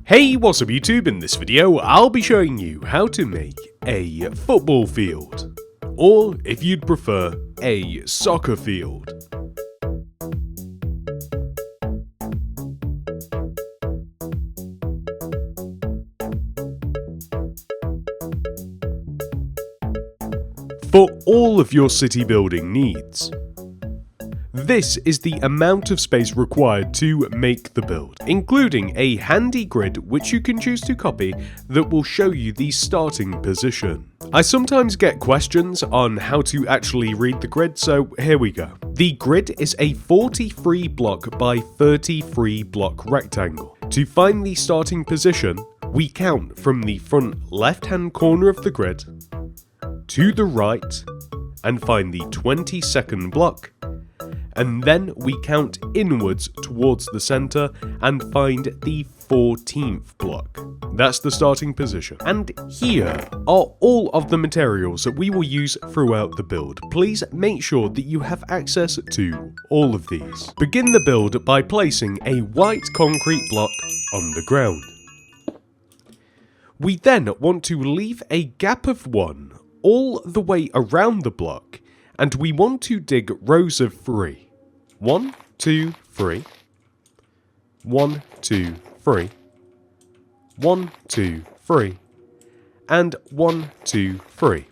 Hey, what's up YouTube? In this video, I'll be showing you how to make a football field, or if you'd prefer, a soccer field. For all of your city building needs. This is the amount of space required to make the build, including a handy grid which you can choose to copy that will show you the starting position. I sometimes get questions on how to actually read the grid, so here we go. The grid is a 43 block by 33 block rectangle. To find the starting position, we count from the front left hand corner of the grid to the right and find the 22nd block. And then we count inwards towards the center and find the 14th block. That's the starting position. And here are all of the materials that we will use throughout the build. Please make sure that you have access to all of these. Begin the build by placing a white concrete block on the ground. We then want to leave a gap of 1 all the way around the block, and we want to dig rows of 3. 1, 2, 3. 1, 2, 3. 1, 2, 3. And 1, 2, 3.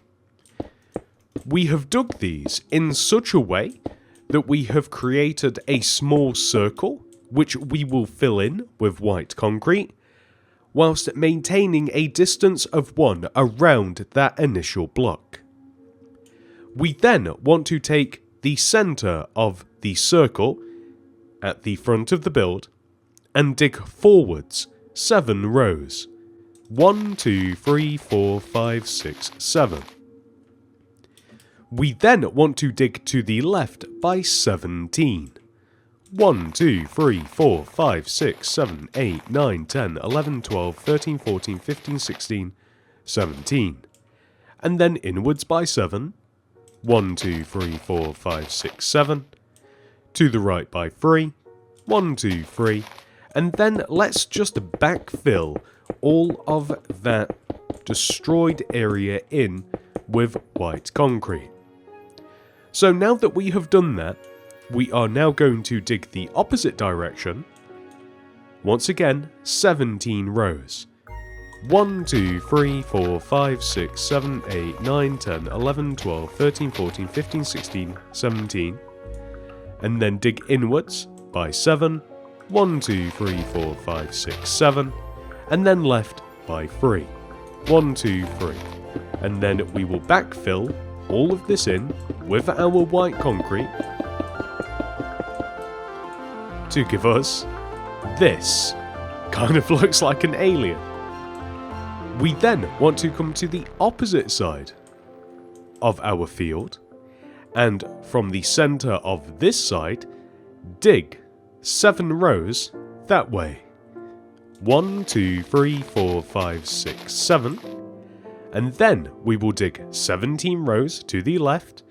We have dug these in such a way that we have created a small circle, which we will fill in with white concrete, whilst maintaining a distance of 1 around that initial block. We then want to take the center of the circle at the front of the build and dig forwards 7 rows. 1, 2, 3, 4, 5, 6, 7. We then want to dig to the left by 17. 1, 2, 3, 4, 5, 6, 7, 8, 9, 10, 11, 12, 13, 14, 15, 16, 17. And then inwards by 7. 1, 2, 3, 4, 5, 6, 7. To the right by 3. 1, 2, 3. And then let's just backfill all of that destroyed area in with white concrete. So now that we have done that, we are now going to dig the opposite direction. Once again, 17 rows. 1, 2, 3, 4, 5, 6, 7, 8, 9, 10, 11, 12, 13, 14, 15, 16, 17. And then dig inwards by 7. 1, 2, 3, 4, 5, 6, 7. And then left by 3. 1, 2, 3. And then we will backfill all of this in with our white concrete to give us this. Kind of looks like an alien. We then want to come to the opposite side of our field, and from the center of this side, dig 7 rows that way. 1, 2, 3, 4, 5, 6, 7. And then we will dig 17 rows to the left.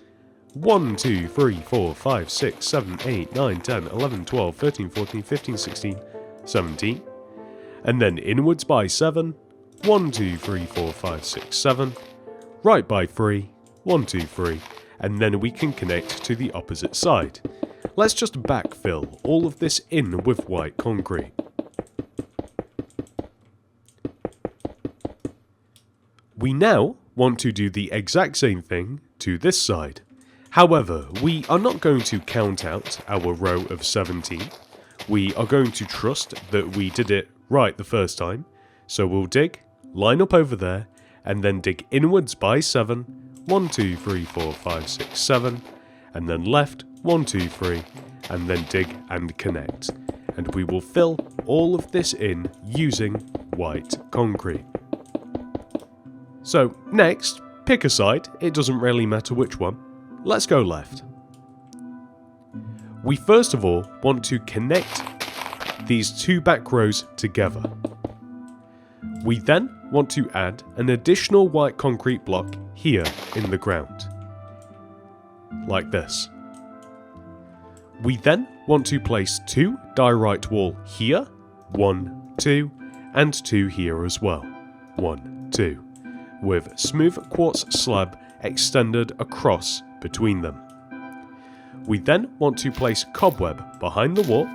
1, 2, 3, 4, 5, 6, 7, 8, 9, 10, 11, 12, 13, 14, 15, 16, 17. And then inwards by 7. 1, 2, 3, 4, 5, 6, 7. Right by 3. 1, 2, 3. And then we can connect to the opposite side. Let's just backfill all of this in with white concrete. We now want to do the exact same thing to this side. However, we are not going to count out our row of 17. We are going to trust that we did it right the first time. So we'll dig, line up over there, and then dig inwards by 7. 1, 2, 3, 4, 5, 6, 7. And then left, 1, 2, 3. And then dig and connect. And we will fill all of this in using white concrete. So next, pick a side. It doesn't really matter which one. Let's go left. We first of all want to connect these 2 back rows together. We then want to add an additional white concrete block here in the ground. Like this. We then want to place 2 diorite wall here, 1, 2, and 2 here as well. 1, 2. With smooth quartz slab extended across between them. We then want to place cobweb behind the wall,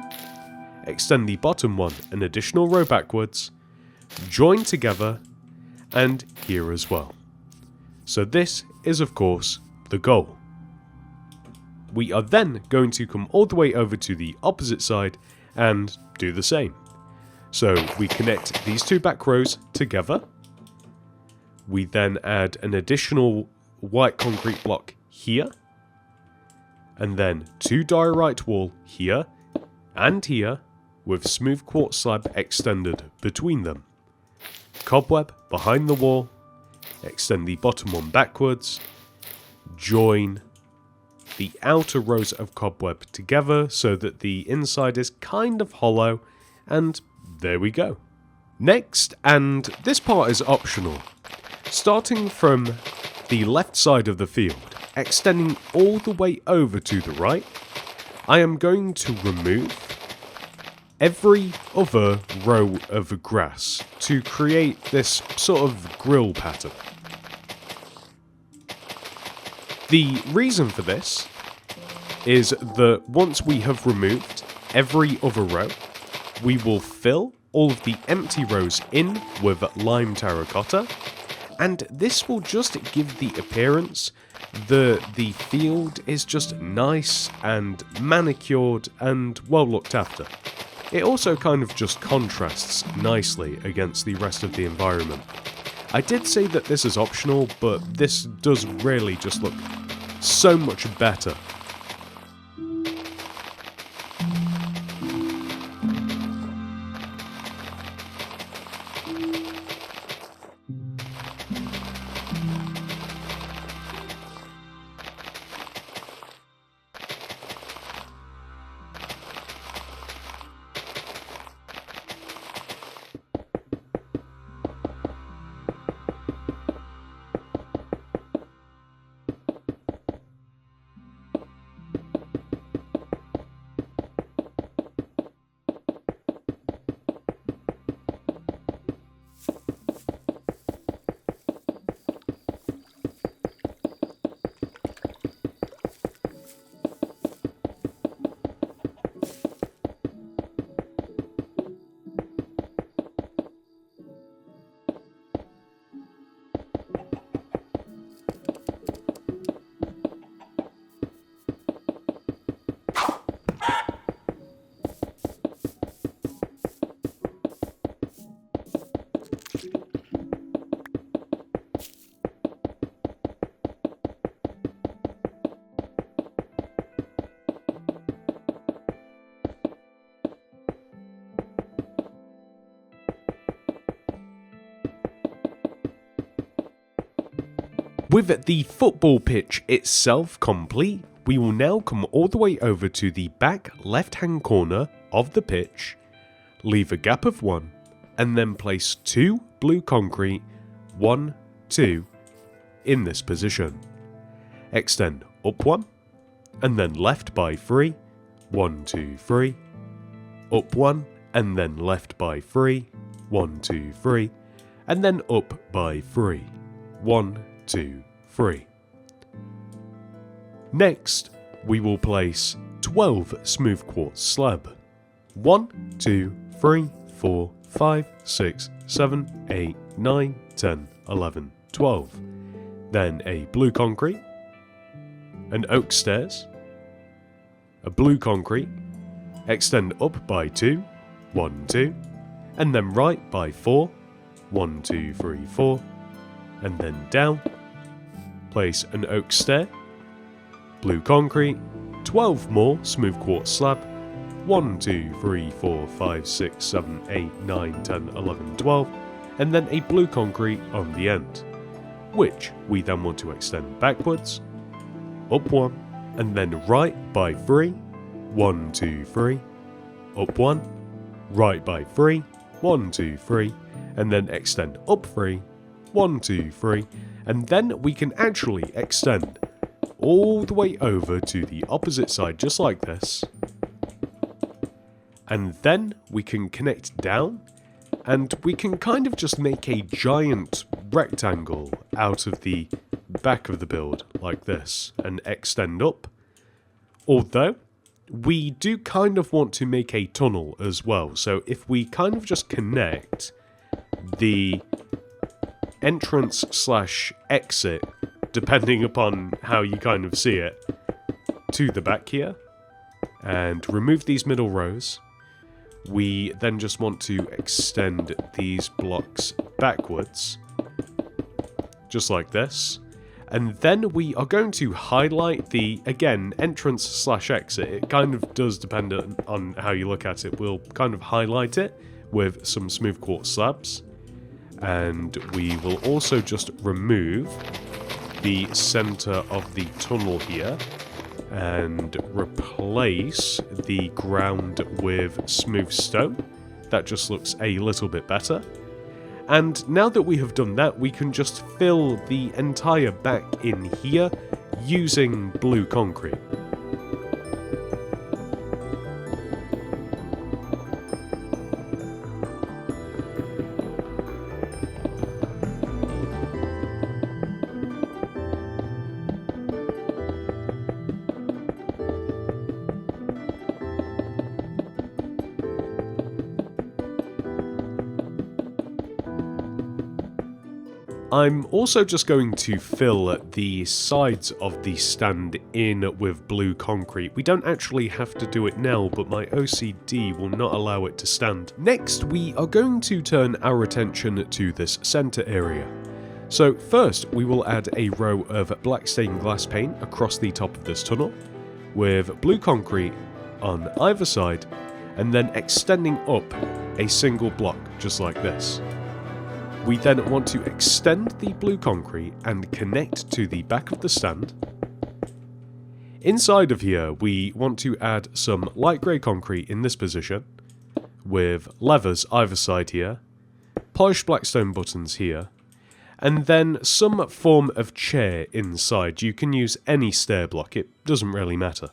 extend the bottom one an additional row backwards, join together, and here as well. So this is of course the goal. We are then going to come all the way over to the opposite side and do the same. So we connect these 2 back rows together. We then add an additional white concrete block here, and then 2 diorite wall here and here with smooth quartz slab extended between them. Cobweb behind the wall, extend the bottom one backwards, join the outer rows of cobweb together so that the inside is kind of hollow, and there we go. Next, and this part is optional, starting from the left side of the field, extending all the way over to the right, I am going to remove every other row of grass to create this sort of grill pattern. The reason for this is that once we have removed every other row, we will fill all of the empty rows in with lime terracotta, and this will just give the appearance that the field is just nice and manicured and well looked after. It also kind of just contrasts nicely against the rest of the environment. I did say that this is optional, but this does really just look so much better. With the football pitch itself complete, we will now come all the way over to the back left hand corner of the pitch, leave a gap of 1, and then place 2 blue concrete, 1, 2, in this position. Extend up 1, and then left by 3, 1, 2, 3, up 1, and then left by 3, 1, 2, 3, and then up by 3, 1, 2, 3. Next, we will place 12 smooth quartz slab. 1, 2, 3, 4, 5, 6, 7, 8, 9, 10, 11, 12. Then a blue concrete, an oak stairs, a blue concrete, extend up by 2, 1, 2, and then right by 4, 1, 2, 3, 4, and then down. Place an oak stair, blue concrete, 12 more smooth quartz slab, 1, 2, 3, 4, 5, 6, 7, 8, 9, 10, 11, 12, and then a blue concrete on the end, which we then want to extend backwards, up 1, and then right by 3, 1, 2, 3, up 1, right by 3, 1, 2, 3, and then extend up 3, 1, 2, 3, and then we can actually extend all the way over to the opposite side just like this, and then we can connect down And we can kind of just make a giant rectangle out of the back of the build, like this, and extend up. Although, we do kind of want to make a tunnel as well, so if we kind of just connect the entrance slash exit, depending upon how you kind of see it, to the back here, and remove these middle rows, we then just want to extend these blocks backwards, just like this. And then we are going to highlight the, again, entrance slash exit. It kind of does depend on how you look at it. We'll kind of highlight it with some smooth quartz slabs. And we will also just remove the center of the tunnel here and replace the ground with smooth stone. That just looks a little bit better. And now that we have done that, we can just fill the entire back in here using blue concrete. I'm also just going to fill the sides of the stand in with blue concrete. We don't actually have to do it now, but my OCD will not allow it to stand. Next, we are going to turn our attention to this center area. So first, we will add a row of black stained glass paint across the top of this tunnel, with blue concrete on either side, and then extending up a single block, just like this. We then want to extend the blue concrete and connect to the back of the stand. Inside of here, we want to add some light grey concrete in this position, with levers either side here, polished black stone buttons here, and then some form of chair inside. You can use any stair block, it doesn't really matter.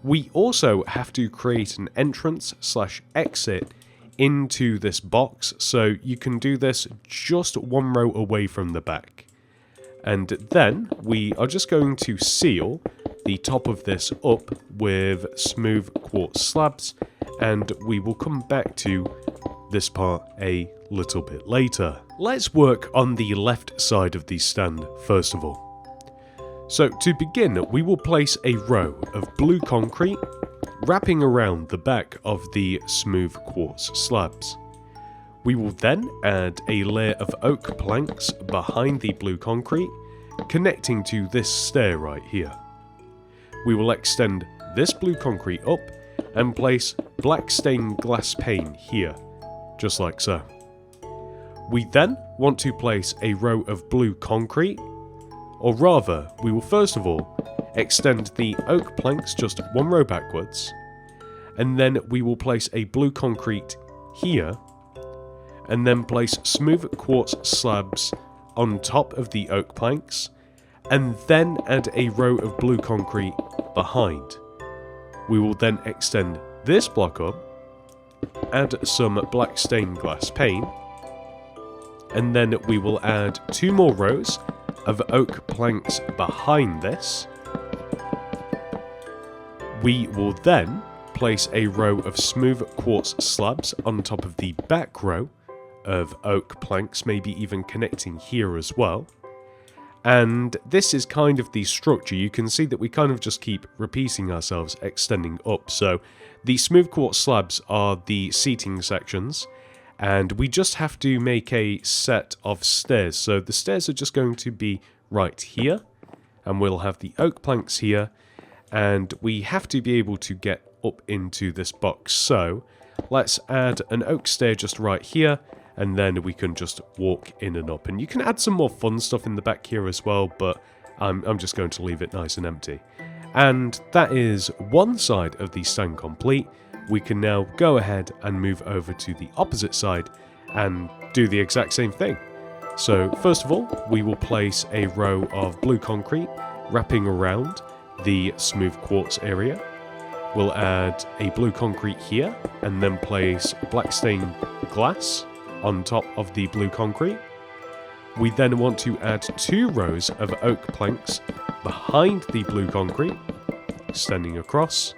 We also have to create an entrance slash exit into this box, so you can do this just one row away from the back. And then we are just going to seal the top of this up with smooth quartz slabs, and we will come back to this part a little bit later. Let's work on the left side of the stand first of all. So to begin, we will place a row of blue concrete wrapping around the back of the smooth quartz slabs. We will then add a layer of oak planks behind the blue concrete, connecting to this stair right here. We will extend this blue concrete up and place black stained glass pane here, just like so. We then want to place a row of blue concrete, or rather, we will first of all extend the oak planks just one row backwards, and then we will place a blue concrete here, and then place smooth quartz slabs on top of the oak planks, and then add a row of blue concrete behind. We will then extend this block up, add some black stained glass pane, and then we will add 2 more rows of oak planks behind this. We will then place a row of smooth quartz slabs on top of the back row of oak planks, maybe even connecting here as well. And this is kind of the structure. You can see that we kind of just keep repeating ourselves, extending up. So the smooth quartz slabs are the seating sections, and we just have to make a set of stairs. So the stairs are just going to be right here, and we'll have the oak planks here, and we have to be able to get up into this box. So let's add an oak stair just right here, and then we can just walk in and up. And you can add some more fun stuff in the back here as well, but I'm just going to leave it nice and empty. And that is one side of the stand complete. We can now go ahead and move over to the opposite side and do the exact same thing. So first of all, we will place a row of blue concrete wrapping around the smooth quartz area. we'll add a blue concrete here, and then place black stained glass on top of the blue concrete. We then want to add 2 rows of oak planks behind the blue concrete, extending across.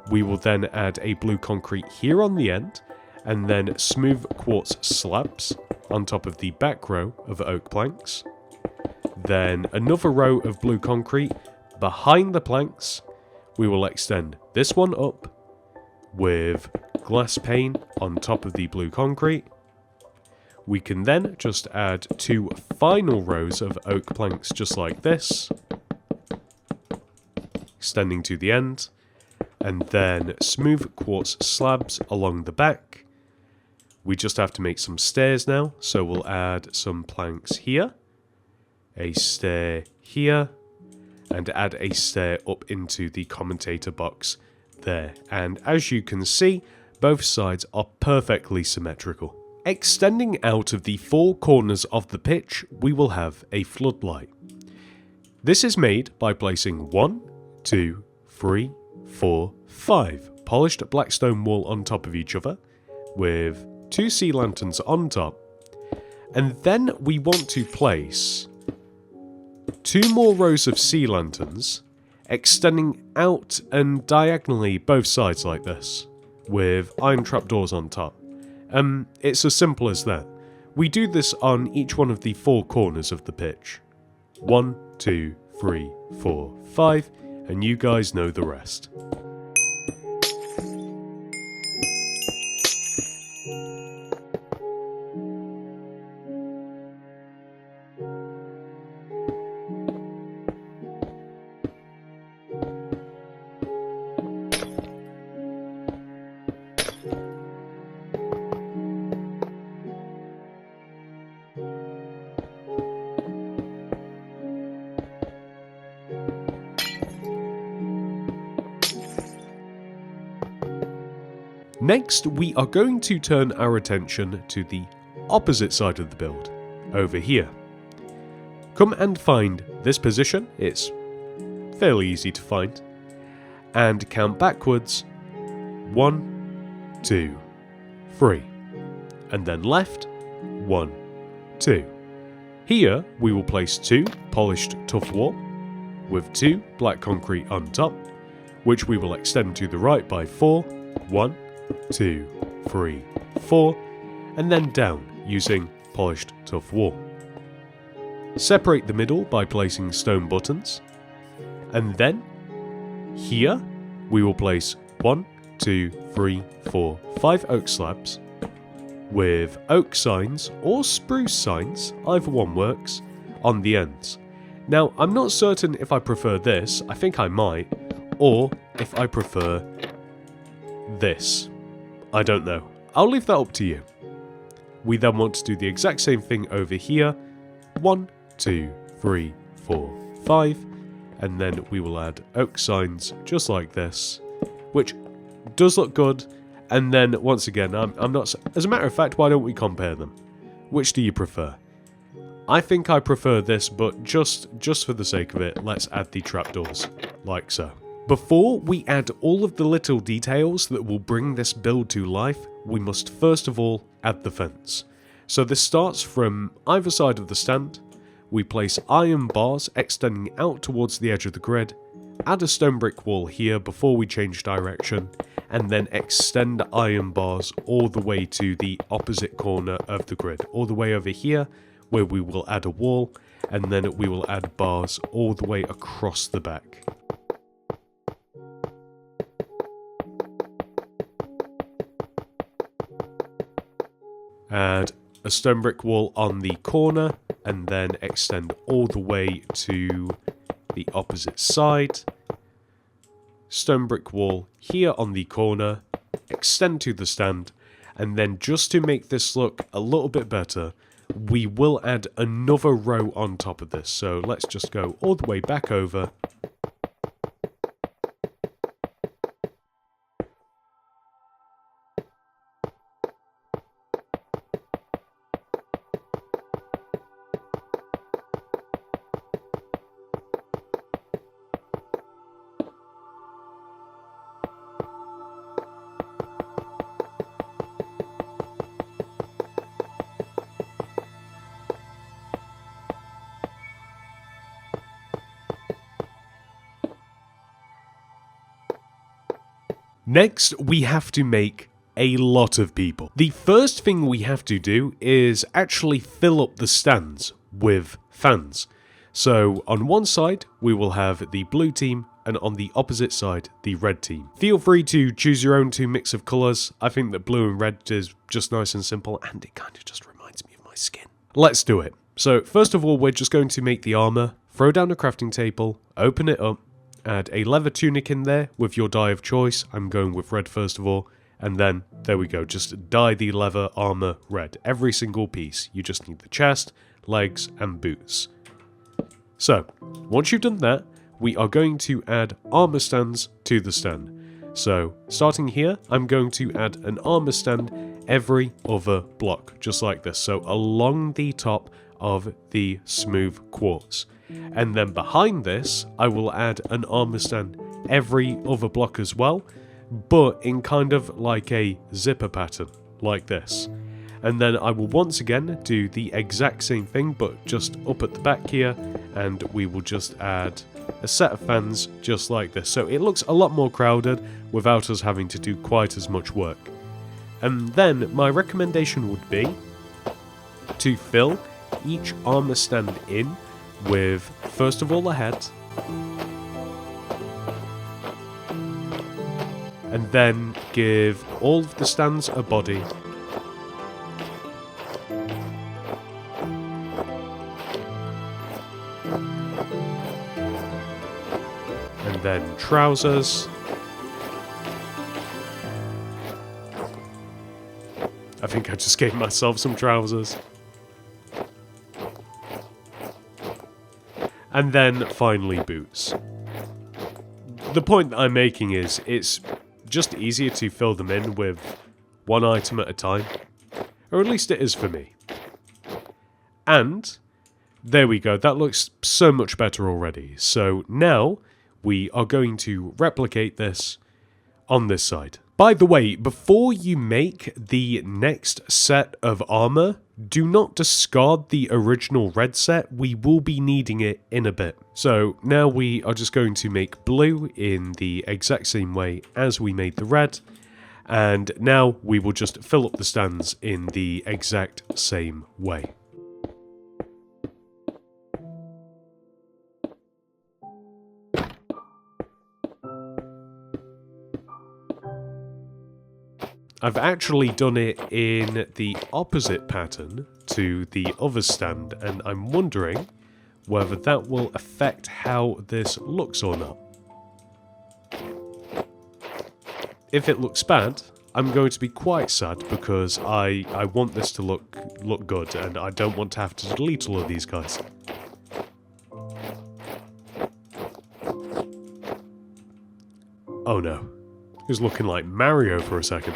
We will then add a blue concrete here on the end, and then smooth quartz slabs on top of the back row of oak planks. Then another row of blue concrete behind the planks. We will extend this one up with glass pane on top of the blue concrete. We can then just add 2 final rows of oak planks just like this, extending to the end, and then smooth quartz slabs along the back. We just have to make some stairs now, so we'll add some planks here, a stair here, and add a stair up into the commentator box there. And as you can see, both sides are perfectly symmetrical. Extending out of the 4 corners of the pitch, we will have a floodlight. This is made by placing 1, 2, 3, 4, 5 polished black stone wool on top of each other, with 2 sea lanterns on top, and then we want to place 2 more rows of sea lanterns extending out and diagonally both sides like this, with iron trapdoors on top. It's as simple as that. We do this on each one of the 4 corners of the pitch. 1, 2, 3, 4, 5, and you guys know the rest. Next, we are going to turn our attention to the opposite side of the build, over here. Come and find this position, it's fairly easy to find, and count backwards 1, 2, 3, and then left 1, 2. Here we will place 2 polished tuff wall with 2 black concrete on top, which we will extend to the right by 4, 1, 2, 3, 4, and then down using polished tuff wall. Separate the middle by placing stone buttons, and then here we will place 1, 2, 3, 4, 5 oak slabs with oak signs or spruce signs, either one works, on the ends. Now, I'm not certain if I prefer this, I think I might, or if I prefer this. I don't know. I'll leave that up to you. We then want to do the exact same thing over here. 1, 2, 3, 4, 5, and then we will add oak signs just like this, which does look good. And then once again, I'm not. As a matter of fact, why don't we compare them? Which do you prefer? I think I prefer this, but just for the sake of it, let's add the trapdoors, like so. Before we add all of the little details that will bring this build to life, we must first of all add the fence. So this starts from either side of the stand. We place iron bars extending out towards the edge of the grid, add a stone brick wall here before we change direction, and then extend iron bars all the way to the opposite corner of the grid, all the way over here, where we will add a wall, and then we will add bars all the way across the back. Add a stone brick wall on the corner, and then extend all the way to the opposite side. Stone brick wall here on the corner, extend to the stand, and then just to make this look a little bit better, we will add another row on top of this. So let's just go all the way back over. Next, we have to make a lot of people. The first thing we have to do is actually fill up the stands with fans. So on one side, we will have the blue team, and on the opposite side, the red team. Feel free to choose your own two mix of colours. I think that blue and red is just nice and simple, and it kind of just reminds me of my skin. Let's do it. So first of all, we're just going to make the armour, throw down a crafting table, open it up, add a leather tunic in there with your dye of choice. I'm going with red first of all. And then, there we go, just dye the leather armour red. Every single piece. You just need the chest, legs, and boots. So, once you've done that, we are going to add armour stands to the stand. So, starting here, I'm going to add an armour stand every other block, just like this. So, along the top of the smooth quartz. And then behind this, I will add an armour stand every other block as well, but in kind of like a zipper pattern, like this. And then I will once again do the exact same thing, but just up at the back here, and we will just add a set of fans just like this. So it looks a lot more crowded without us having to do quite as much work. And then my recommendation would be to fill each armor stand in with, first of all, a head, and then give all of the stands a body, and then trousers. I think I just gave myself some trousers. And then finally boots. The point that I'm making is it's just easier to fill them in with one item at a time. Or at least it is for me. And there we go, that looks so much better already. So now we are going to replicate this on this side. By the way, before you make the next set of armor, do not discard the original red set. We will be needing it in a bit. So now we are just going to make blue in the exact same way as we made the red. And now we will just fill up the stands in the exact same way. I've actually done it in the opposite pattern to the other stand, and I'm wondering whether that will affect how this looks or not. If it looks bad, I'm going to be quite sad because I want this to look good, and I don't want to have to delete all of these guys. Oh no, he was looking like Mario for a second.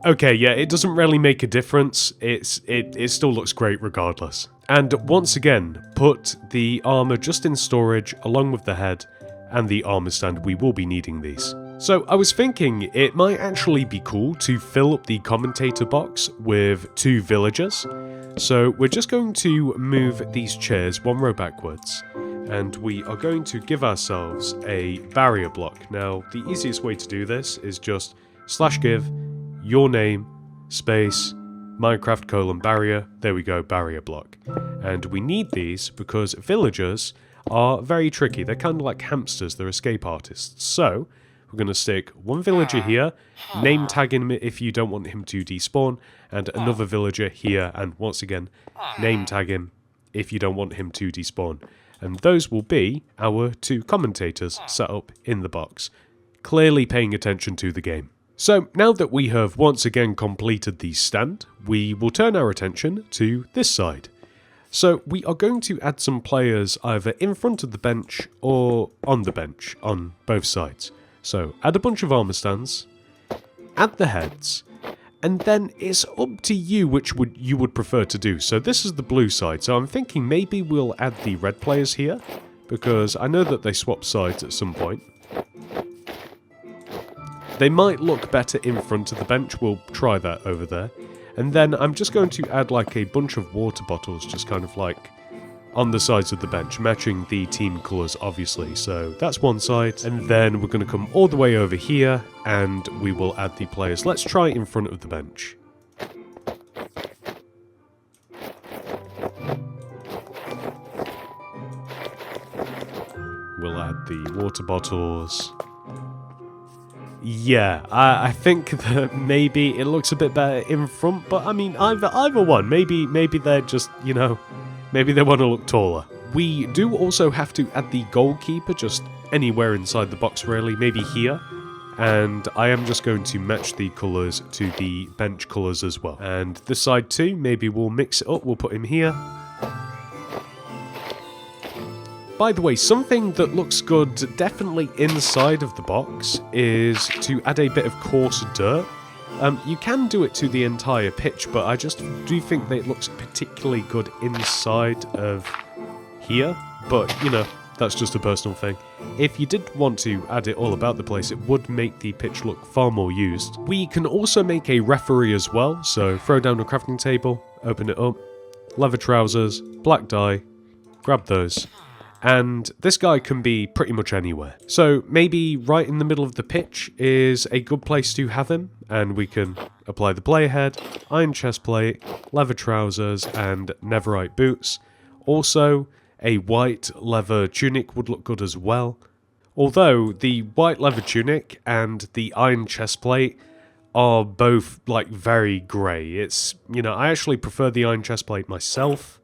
Okay, yeah, it doesn't really make a difference. It still looks great regardless. And once again, put the armor just in storage along with the head and the armor stand. We will be needing these. So I was thinking it might actually be cool to fill up the commentator box with 2 villagers. So we're just going to move these chairs 1 row backwards, and we are going to give ourselves a barrier block. Now, the easiest way to do this is just /give your name, space, Minecraft : barrier, there we go, barrier block. And we need these because villagers are very tricky. They're kind of like hamsters, they're escape artists. So, we're going to stick 1 villager here, name tag him if you don't want him to despawn, and another villager here, and once again, name tag him if you don't want him to despawn. And those will be our 2 commentators set up in the box, clearly paying attention to the game. So now that we have once again completed the stand, we will turn our attention to this side. So we are going to add some players either in front of the bench or on the bench on both sides. So add a bunch of armor stands, add the heads, and then it's up to you which you would prefer to do. So this is the blue side, so I'm thinking maybe we'll add the red players here, because I know that they swap sides at some point. They might look better in front of the bench. We'll try that over there. And then I'm just going to add like a bunch of water bottles, just kind of like on the sides of the bench, matching the team colours obviously. So that's one side. And then we're going to come all the way over here and we will add the players. Let's try in front of the bench. We'll add the water bottles. Yeah, I think that maybe it looks a bit better in front, but I mean, either one. Maybe they're just, you know, maybe they want to look taller. We do also have to add the goalkeeper just anywhere inside the box, really. Maybe here. And I am just going to match the colours to the bench colours as well. And this side too, maybe we'll mix it up. We'll put him here. By the way, something that looks good definitely inside of the box is to add a bit of coarse dirt. You can do it to the entire pitch, but I just do think that it looks particularly good inside of here. But, you know, that's just a personal thing. If you did want to add it all about the place, it would make the pitch look far more used. We can also make a referee as well, so throw down a crafting table, open it up, leather trousers, black dye, grab those. And this guy can be pretty much anywhere. So maybe right in the middle of the pitch is a good place to have him. And we can apply the player head, iron chest plate, leather trousers, and netherite boots. Also, a white leather tunic would look good as well. Although the white leather tunic and the iron chest plate are both like very grey. It's, you know, I actually prefer the iron chest plate myself.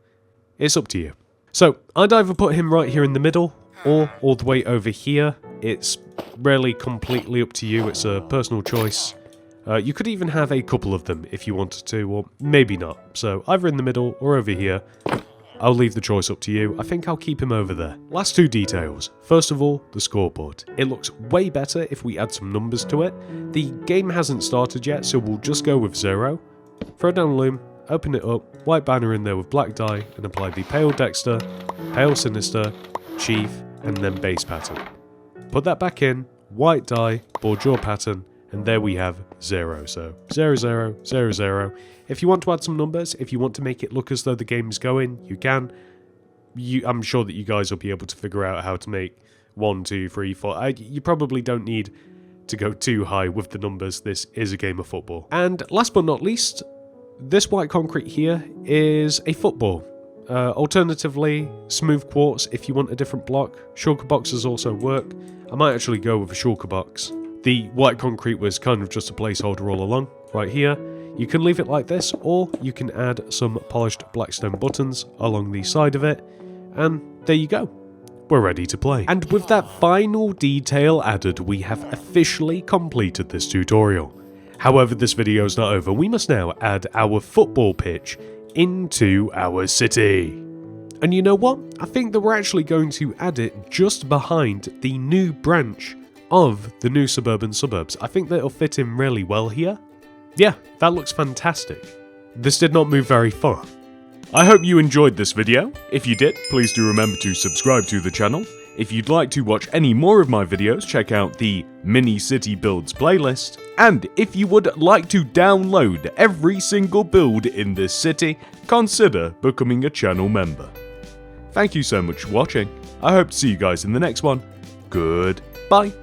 It's up to you. So, I'd either put him right here in the middle, or all the way over here. It's really completely up to you, it's a personal choice. You could even have a couple of them if you wanted to, or maybe not. So, either in the middle or over here. I'll leave the choice up to you. I think I'll keep him over there. Last two details. First of all, the scoreboard. It looks way better if we add some numbers to it. The game hasn't started yet, so we'll just go with 0. Throw down a loom. Open it up, white banner in there with black dye, and apply the pale Dexter, pale Sinister, chief, and then base pattern. Put that back in, white dye, board your pattern, and there we have 0. So 0, 0, 0, 0. If you want to add some numbers, if you want to make it look as though the game's going, you can. I'm sure that you guys will be able to figure out how to make 1, 2, 3, 4. You probably don't need to go too high with the numbers. This is a game of football. And last but not least, this white concrete here is a football. Alternatively, smooth quartz if you want a different block. Shulker boxes also work. I might actually go with a shulker box. The white concrete was kind of just a placeholder all along, right here. You can leave it like this, or you can add some polished blackstone buttons along the side of it, and there you go. We're ready to play. And with that final detail added, we have officially completed this tutorial. However, this video is not over. We must now add our football pitch into our city. And you know what? I think that we're actually going to add it just behind the new branch of the new suburban suburbs. I think that it'll fit in really well here. Yeah, that looks fantastic. This did not move very far. I hope you enjoyed this video. If you did, please do remember to subscribe to the channel. If you'd like to watch any more of my videos, check out the Mini City Builds playlist. And if you would like to download every single build in this city, consider becoming a channel member. Thank you so much for watching. I hope to see you guys in the next one. Goodbye.